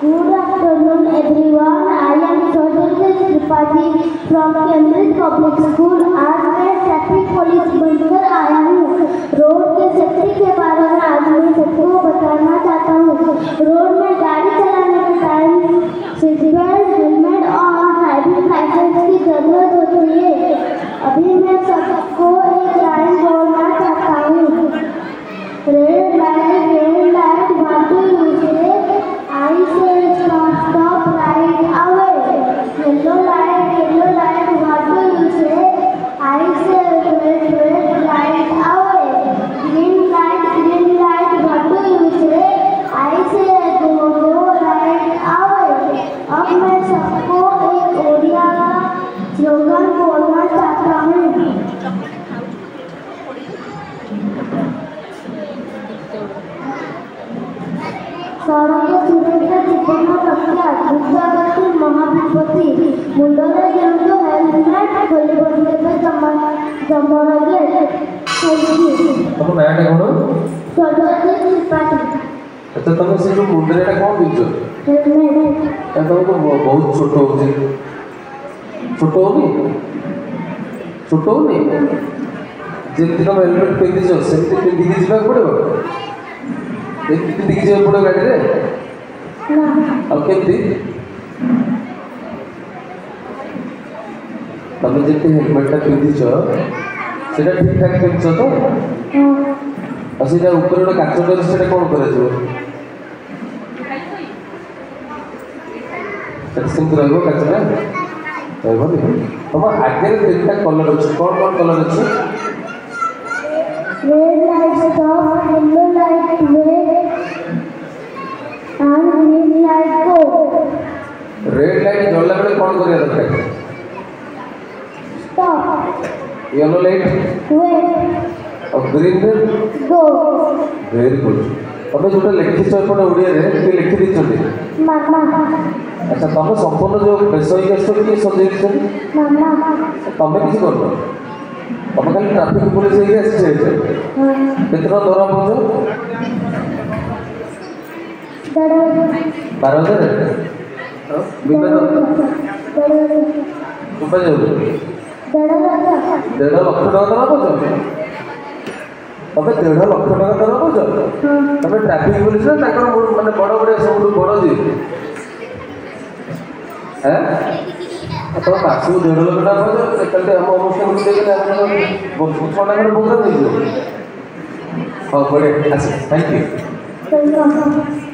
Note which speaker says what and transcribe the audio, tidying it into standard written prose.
Speaker 1: Good afternoon, everyone. I am Sojal Tripathi from Cambridge Public School. आज मैं traffic police बनकर आया हूँ। रोड के सेफ्टी के बारे में आज मैं सबको बताना चाहता हूँ। रोड में गाड़ी चलाने के टाइम सीट बेल्ट, हेलमेट और ड्राइविंग लाइसेंस की जरूरत होती है। अभी मैं सबको एक लाइन बोलना चाहता हूँ। Red light, green light, what do you से? I say stop, right away. Yellow light, what do you say? I say red, right away. Green light, what do you say? I say go, right away. अब मैं सबको एक ओडिया का slogan बोलना चाहता हूँ। सड़क सुरक्षा जीवन रक्षा दुर्गावती महाविपत्ति मुंडरे जेंटो हेलमेट खोली बंदे जमरगे
Speaker 2: तुम नाटा कोन
Speaker 1: सजते त्रिपाठी।
Speaker 2: अच्छा तुम से जो मुंडरे टा कोन बिचो
Speaker 1: हेलमेट
Speaker 2: ए तुम तो बहुत छोट होजे छोट होनी जेंति तुम हेलमेट पिंदी जो सेंति पिंदी की जीवा पड़ो पिंदी की जीवा पड़ो गाड़ी रे
Speaker 1: ना
Speaker 2: अब केमती तुम जेंति हेलमेट टा पिंदी जो सेटा ठीक ठाक पिंचो तो और सेटा ऊपर गोटे काच करे सेटा कोन करे जो सेमती रहबो काचरा रहबो तुम आगे तीनटा कलर अछि कोन कलर अछि
Speaker 1: red light stop, yellow light wait and green light go.
Speaker 2: Red light जलला बेले कोन करिया दरकार
Speaker 1: Stop,
Speaker 2: येलो लाइट
Speaker 1: wait,
Speaker 2: और ग्रीन रे
Speaker 1: go.
Speaker 2: वेरी गुड अब जोटा लिखिछ एपट ओडिया रे के लिखि दिछथि
Speaker 1: Mama,
Speaker 2: अच्छा तुम संपूर्ण जो पेशोई गेस्ट के सजेई दिछथि
Speaker 1: mama.
Speaker 2: तुम किछ करबो तुम खाली ट्रैफिक पुलिस एरिया आसी छे केतना दरा पड़ो
Speaker 1: Dada,
Speaker 2: 12,000 बिना तुम जाओ
Speaker 1: dada,
Speaker 2: 1.5 लाख टका दरा पड़ो तुम 1.5 लाख टका दरा पड़ो तुम ट्रैफिक पुलिस ना ताकर माने बड़ बड़ सब बड़ जी हैं तो मासु 1.5 लाख टका पड़ो कल हम अनुष्ठान को देके हम बहुत छोटा कर प्रोग्राम दे दो हां बड़े अच्छा थैंक यू
Speaker 1: welcome.